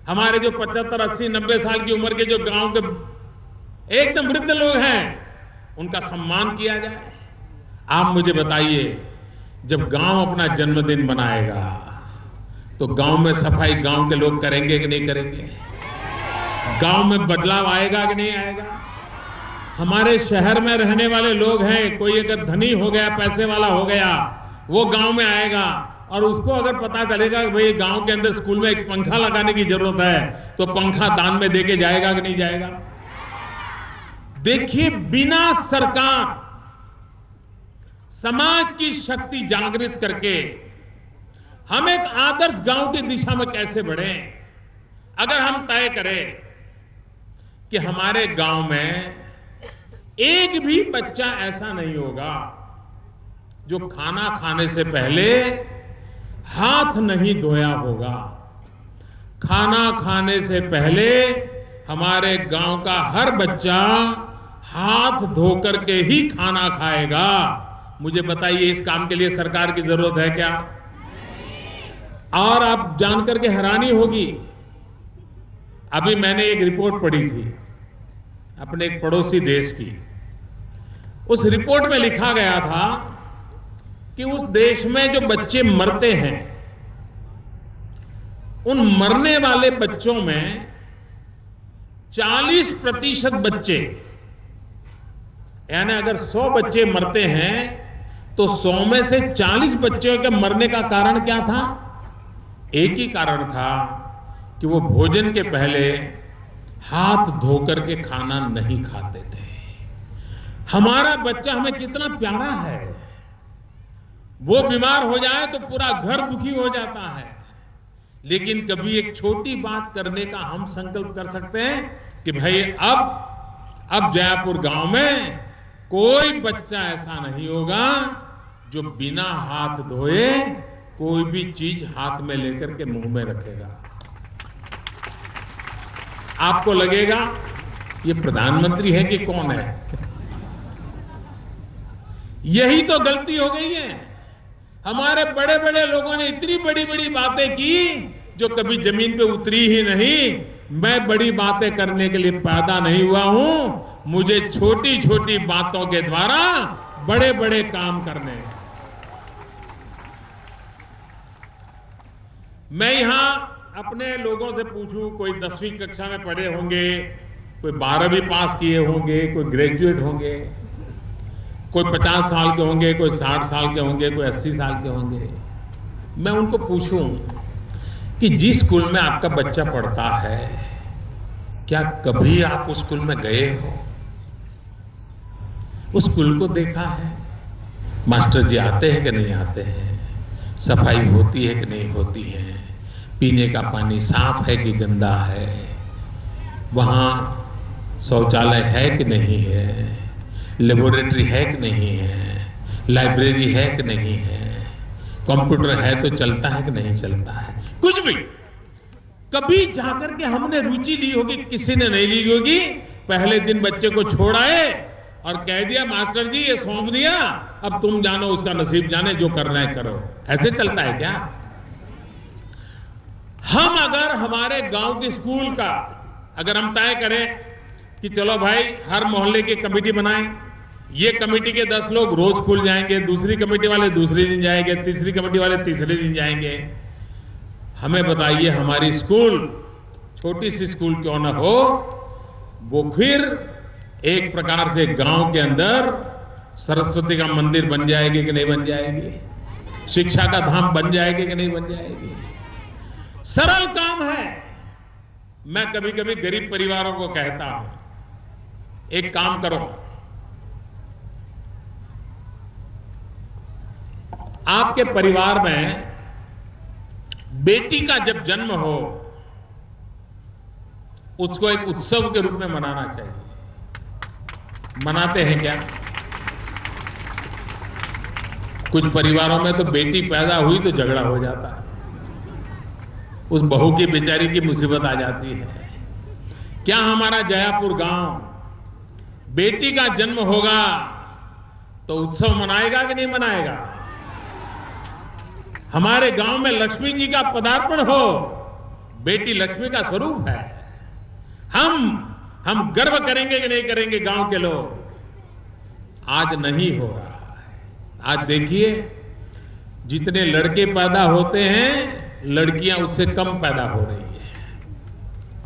हमारे जो 75, 80, 90 साल की उम्र के जो गांव के एकदम वृद्ध लोग हैं, उनका सम्मान किया जाए। आप मुझे बताइए, जब गांव अपना जन्मदिन मनाएगा तो गांव में सफाई गांव के लोग करेंगे कि नहीं करेंगे? गांव में बदलाव आएगा कि नहीं आएगा? हमारे शहर में रहने वाले लोग हैं, कोई अगर धनी हो गया, पैसे वाला हो गया, वो गांव में आएगा और उसको अगर पता चलेगा कि भाई गांव के अंदर स्कूल में एक पंखा लगाने की जरूरत है, तो पंखा दान में देके जाएगा कि नहीं जाएगा? देखिए, बिना सरकार समाज की शक्ति जागृत करके हम एक आदर्श गांव की दिशा में कैसे बढ़े? अगर हम तय करें कि हमारे गांव में एक भी बच्चा ऐसा नहीं होगा जो खाना खाने से पहले हाथ नहीं धोया होगा। खाना खाने से पहले हमारे गांव का हर बच्चा हाथ धोकर के ही खाना खाएगा। मुझे बताइए, इस काम के लिए सरकार की जरूरत है क्या? और आप जानकर के हैरानी होगी, अभी मैंने एक रिपोर्ट पढ़ी थी अपने एक पड़ोसी देश की। उस रिपोर्ट में लिखा गया था कि उस देश में जो बच्चे मरते हैं, उन मरने वाले बच्चों में 40% बच्चे, यानी अगर 100 बच्चे मरते हैं तो 100 में से 40 बच्चों के मरने का कारण क्या था? एक ही कारण था कि वो भोजन के पहले हाथ धोकर के खाना नहीं खाते थे। हमारा बच्चा हमें कितना प्यारा है, वो बीमार हो जाए तो पूरा घर दुखी हो जाता है। लेकिन कभी एक छोटी बात करने का हम संकल्प कर सकते हैं कि भाई अब जयापुर गांव में कोई बच्चा ऐसा नहीं होगा जो बिना हाथ धोए कोई भी चीज हाथ में लेकर के मुंह में रखेगा। आपको लगेगा ये प्रधानमंत्री है कि कौन है? यही तो गलती हो गई है। हमारे बड़े बड़े लोगों ने इतनी बड़ी बड़ी बातें की जो कभी जमीन पे उतरी ही नहीं। मैं बड़ी बातें करने के लिए पैदा नहीं हुआ हूं, मुझे छोटी छोटी बातों के द्वारा बड़े बड़े काम करने हैं। मैं यहां अपने लोगों से पूछूं, कोई 10वीं कक्षा में पढ़े होंगे, कोई 12वीं पास किए होंगे, कोई ग्रेजुएट होंगे, कोई 50 साल के होंगे, कोई 60 साल के होंगे, कोई 80 साल के होंगे। मैं उनको पूछूं कि जिस स्कूल में आपका बच्चा पढ़ता है, क्या कभी आप उस स्कूल में गए हो? उस स्कूल को देखा है? मास्टर जी आते हैं कि नहीं आते हैं? सफाई होती है कि नहीं होती है? पीने का पानी साफ है कि गंदा है? वहां शौचालय है कि नहीं है? लेबोरेटरी है कि नहीं है? लाइब्रेरी है कि नहीं है? कंप्यूटर है तो चलता है कि नहीं चलता है? कुछ भी कभी जाकर के हमने रुचि ली होगी? किसी ने नहीं ली होगी। पहले दिन बच्चे को छोड़ आए और कह दिया मास्टर जी ये सौंप दिया, अब तुम जानो, उसका नसीब जाने, जो करना है करो। ऐसे चलता है क्या? हम अगर हमारे गांव के स्कूल का अगर हम तय करें कि चलो भाई हर मोहल्ले की कमेटी बनाएं, ये कमेटी के 10 लोग रोज स्कूल जाएंगे, दूसरी कमेटी वाले दूसरे दिन जाएंगे, तीसरी कमेटी वाले तीसरे दिन जाएंगे। हमें बताइए, हमारी स्कूल छोटी सी स्कूल क्यों ना हो, वो फिर एक प्रकार से गांव के अंदर सरस्वती का मंदिर बन जाएगी कि नहीं बन जाएगी? शिक्षा का धाम बन जाएगी कि नहीं बन जाएगी? सरल काम है। मैं कभी कभी गरीब परिवारों को कहता हूं, एक काम करो, आपके परिवार में बेटी का जब जन्म हो उसको एक उत्सव के रूप में मनाना चाहिए। मनाते हैं क्या? कुछ परिवारों में तो बेटी पैदा हुई तो झगड़ा हो जाता है, उस बहू की बेचारी की मुसीबत आ जाती है। क्या हमारा जयापुर गांव बेटी का जन्म होगा तो उत्सव मनाएगा कि नहीं मनाएगा? हमारे गांव में लक्ष्मी जी का पदार्पण हो, बेटी लक्ष्मी का स्वरूप है, हम गर्व करेंगे कि नहीं करेंगे गांव के लोग? आज नहीं हो रहा है। आज देखिए, जितने लड़के पैदा होते हैं लड़कियां उससे कम पैदा हो रही है।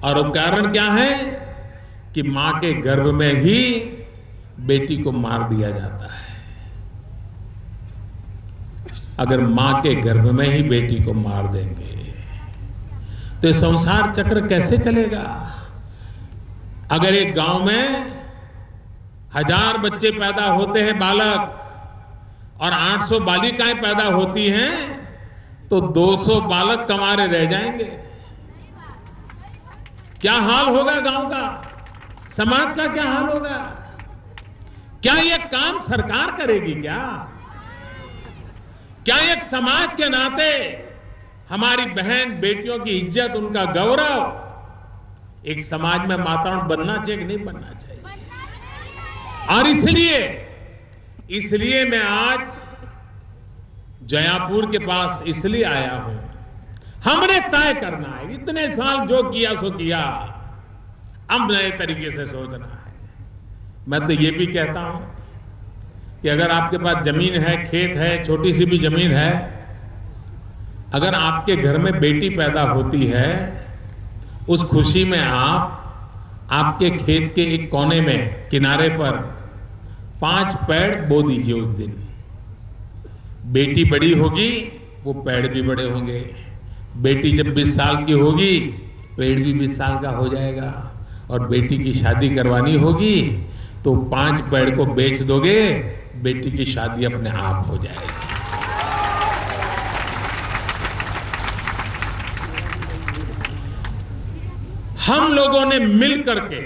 और वो कारण क्या है कि मां के गर्भ में ही बेटी को मार दिया जाता है। अगर मां के गर्भ में ही बेटी को मार देंगे तो संसार चक्र कैसे चलेगा? अगर एक गांव में 1000 बच्चे पैदा होते हैं बालक, और 800 बालिकाएं पैदा होती हैं, तो 200 बालक कमारे रह जाएंगे। क्या हाल होगा गांव का? समाज का क्या हाल होगा? क्या यह काम सरकार करेगी? क्या एक समाज के नाते हमारी बहन बेटियों की इज्जत, उनका गौरव एक समाज में वातावरण बनना चाहिए कि नहीं बनना चाहिए? और इसलिए मैं आज जयापुर के पास इसलिए आया हूं, हमने तय करना है, इतने साल जो किया सो किया, अब नए तरीके से सोचना है। मैं तो ये भी कहता हूं कि अगर आपके पास जमीन है, खेत है, छोटी सी भी जमीन है, अगर आपके घर में बेटी पैदा होती है, उस खुशी में आप आपके खेत के एक कोने में किनारे पर 5 पेड़ बो दीजिए। उस दिन बेटी बड़ी होगी, वो पेड़ भी बड़े होंगे। बेटी जब 20 साल की होगी, पेड़ भी 20 साल का हो जाएगा। और बेटी की शादी करवानी होगी तो 5 पेड़ को बेच दोगे, बेटी की शादी अपने आप हो जाएगी। हम लोगों ने मिल करके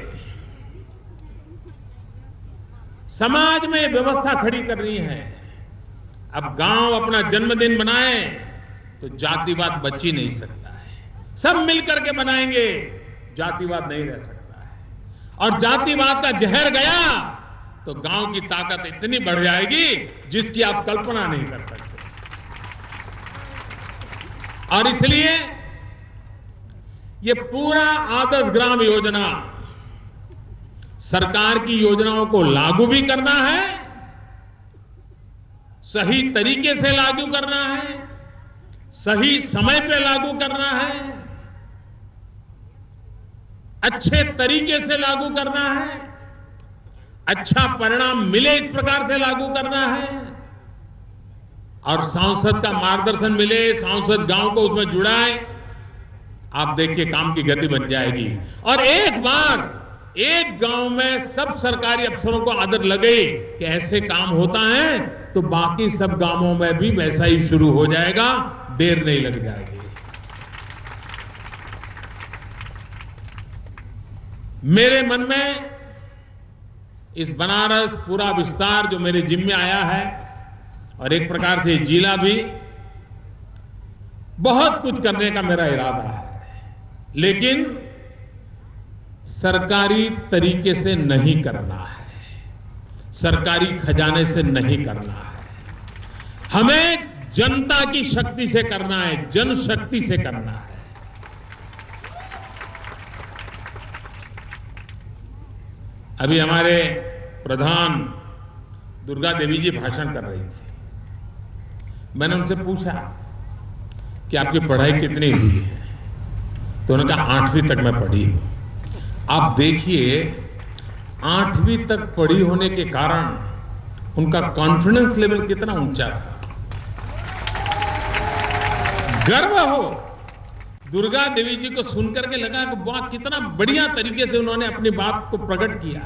समाज में व्यवस्था खड़ी करनी है। अब गांव अपना जन्मदिन बनाए तो जातिवाद बच ही नहीं सकता है। सब मिलकर के बनाएंगे, जातिवाद नहीं रह सकता है। और जातिवाद का जहर गया तो गांव की ताकत इतनी बढ़ जाएगी जिसकी आप कल्पना नहीं कर सकते। और इसलिए ये पूरा आदर्श ग्राम योजना सरकार की योजनाओं को लागू भी करना है, सही तरीके से लागू करना है, सही समय पे लागू करना है, अच्छे तरीके से लागू करना है, अच्छा परिणाम मिले इस प्रकार से लागू करना है, और सांसद का मार्गदर्शन मिले, सांसद गांव को उसमें जुड़ाए। आप देखिए काम की गति बन जाएगी। और एक बार एक गांव में सब सरकारी अफसरों को आदत लगे कि ऐसे काम होता है तो बाकी सब गांवों में भी वैसा ही शुरू हो जाएगा, देर नहीं लग जाएगी। मेरे मन में इस बनारस पूरा विस्तार जो मेरे जिम्मे आया है और एक प्रकार से जिला भी, बहुत कुछ करने का मेरा इरादा है, लेकिन सरकारी तरीके से नहीं करना है, सरकारी खजाने से नहीं करना है। हमें जनता की शक्ति से करना है, जनशक्ति से करना है। अभी हमारे प्रधान दुर्गा देवी जी भाषण कर रही थी। मैंने उनसे पूछा कि आपकी पढ़ाई कितनी हुई है, तो उन्होंने कहा 8वीं तक मैं पढ़ी हूं। आप देखिए 8वीं तक पढ़ी होने के कारण उनका कॉन्फिडेंस लेवल कितना ऊंचा था। गर्व हो दुर्गा देवी जी को सुनकर के लगा कि वाह कितना बढ़िया तरीके से उन्होंने अपनी बात को प्रकट किया।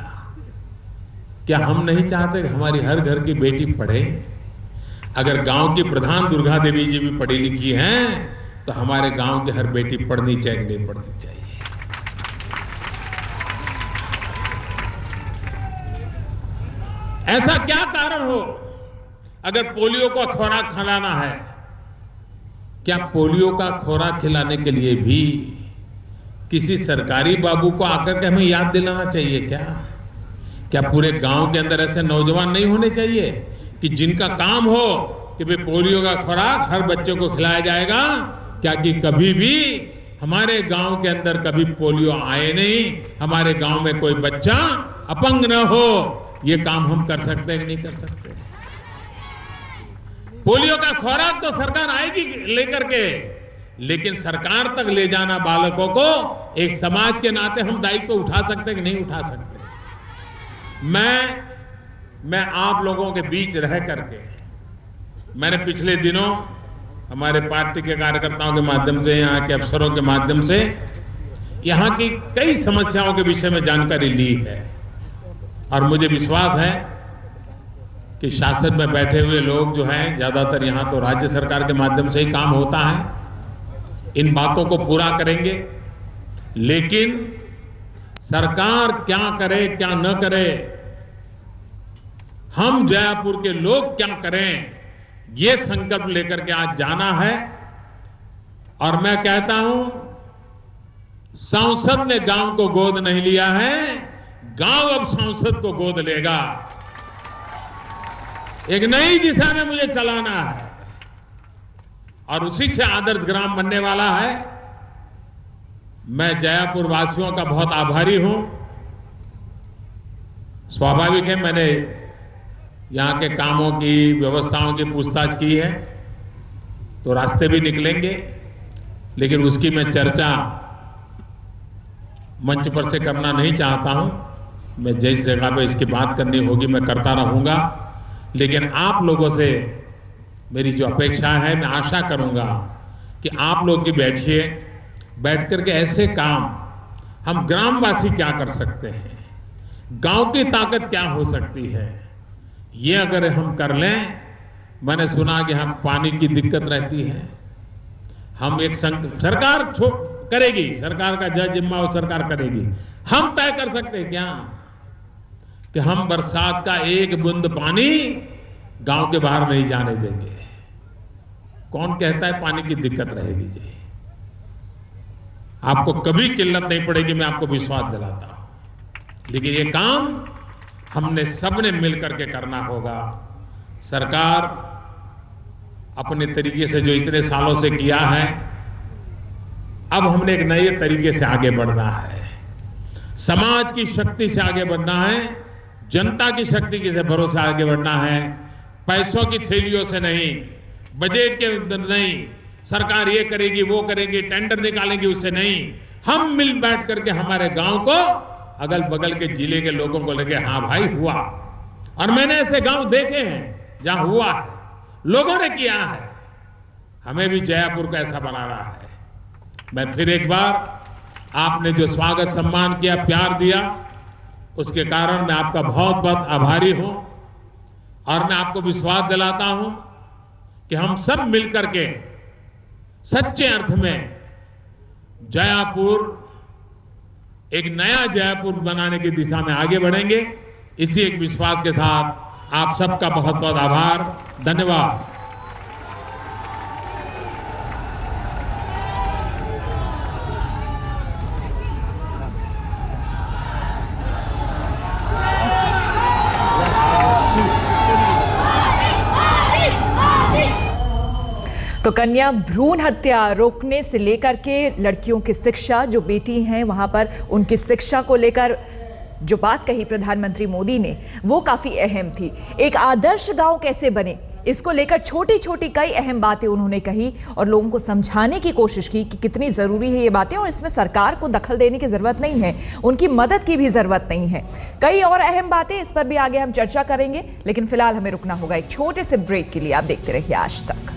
क्या हम नहीं चाहते कि हमारी हर घर की बेटी पढ़े? अगर गांव की प्रधान दुर्गा देवी जी भी पढ़ी लिखी हैं तो हमारे गांव की हर बेटी पढ़नी चाहिए, नहीं पढ़नी चाहिए। ऐसा क्या कारण हो? अगर पोलियो का खुराक खिलाना है, क्या पोलियो का खुराक खिलाने के लिए भी किसी सरकारी बाबू को आकर के हमें याद दिलाना चाहिए क्या पूरे गांव के अंदर ऐसे नौजवान नहीं होने चाहिए कि जिनका काम हो कि भाई पोलियो का खुराक हर बच्चे को खिलाया जाएगा? क्या कि कभी भी हमारे गांव के अंदर कभी पोलियो आए नहीं, हमारे गांव में कोई बच्चा अपंग न हो। ये काम हम कर सकते हैं कि नहीं कर सकते? पोलियो का खुराक तो सरकार आएगी लेकर के, लेकिन सरकार तक ले जाना बालकों को एक समाज के नाते हम दायित्व उठा सकते हैं कि नहीं उठा सकते? मैं आप लोगों के बीच रह करके, मैंने पिछले दिनों हमारे पार्टी के कार्यकर्ताओं के माध्यम से, यहाँ के अफसरों के माध्यम से यहाँ की कई समस्याओं के विषय में जानकारी ली है। और मुझे विश्वास है कि शासन में बैठे हुए लोग जो हैं, ज्यादातर यहाँ तो राज्य सरकार के माध्यम से ही काम होता है, इन बातों को पूरा करेंगे। लेकिन सरकार क्या करे क्या न करे, हम जयापुर के लोग क्या करें, ये संकल्प लेकर के आज जाना है। और मैं कहता हूं, सांसद ने गांव को गोद नहीं लिया है, गांव अब सांसद को गोद लेगा। एक नई दिशा में मुझे चलाना है और उसी से आदर्श ग्राम बनने वाला है। मैं जयापुर वासियों का बहुत आभारी हूं। स्वाभाविक है, मैंने यहाँ के कामों की, व्यवस्थाओं की पूछताछ की है, तो रास्ते भी निकलेंगे, लेकिन उसकी मैं चर्चा मंच पर से करना नहीं चाहता हूं। मैं जिस जगह पे इसकी बात करनी होगी मैं करता रहूंगा, लेकिन आप लोगों से मेरी जो अपेक्षा है, मैं आशा करूंगा कि आप लोग भी बैठिए, बैठ करके ऐसे काम हम ग्रामवासी क्या कर सकते हैं, गांव की ताकत क्या हो सकती है, ये अगर हम कर लें। मैंने सुना कि हम पानी की दिक्कत रहती है, हम एक सरकार करेगी, सरकार का जिम्मा वो सरकार करेगी। हम तय कर सकते हैं क्या कि हम बरसात का एक बूंद पानी गांव के बाहर नहीं जाने देंगे। कौन कहता है पानी की दिक्कत रहेगी जी? आपको कभी किल्लत नहीं पड़ेगी, मैं आपको विश्वास दिलाता हूं। लेकिन ये काम हमने सबने मिलकर के करना होगा। सरकार अपने तरीके से जो इतने सालों से किया है, अब हमने एक नए तरीके से आगे बढ़ना है। समाज की शक्ति से आगे बढ़ना है, जनता की शक्ति से भरोसे आगे बढ़ना है। पैसों की थैलियों से नहीं, बजट के नहीं, सरकार ये करेगी वो करेगी, टेंडर निकालेंगे उससे नहीं। हम मिल बैठ करके हमारे गांव को, अगल बगल के जिले के लोगों को लगे हाँ भाई हुआ। और मैंने ऐसे गांव देखे हैं जहां हुआ है, लोगों ने किया है। हमें भी जयापुर को ऐसा बनाना है। मैं फिर एक बार, आपने जो स्वागत सम्मान किया, प्यार दिया, उसके कारण मैं आपका बहुत बहुत आभारी हूं। और मैं आपको विश्वास दिलाता हूं कि हम सब मिलकर के सच्चे अर्थ में जयापुर, एक नया जयपुर बनाने की दिशा में आगे बढ़ेंगे। इसी एक विश्वास के साथ आप सबका बहुत बहुत आभार, धन्यवाद। तो कन्या भ्रूण हत्या रोकने से लेकर के लड़कियों की शिक्षा, जो बेटी हैं वहां पर उनकी शिक्षा को लेकर जो बात कही प्रधानमंत्री मोदी ने, वो काफी अहम थी। एक आदर्श गांव कैसे बने, इसको लेकर छोटी छोटी कई अहम बातें उन्होंने कही और लोगों को समझाने की कोशिश की कि कितनी जरूरी है ये बातें, और इसमें सरकार को दखल देने की जरूरत नहीं है, उनकी मदद की भी जरूरत नहीं है। कई और अहम बातें, इस पर भी आगे हम चर्चा करेंगे, लेकिन फिलहाल हमें रुकना होगा एक छोटे से ब्रेक के लिए। आप देखते रहिए आज तक।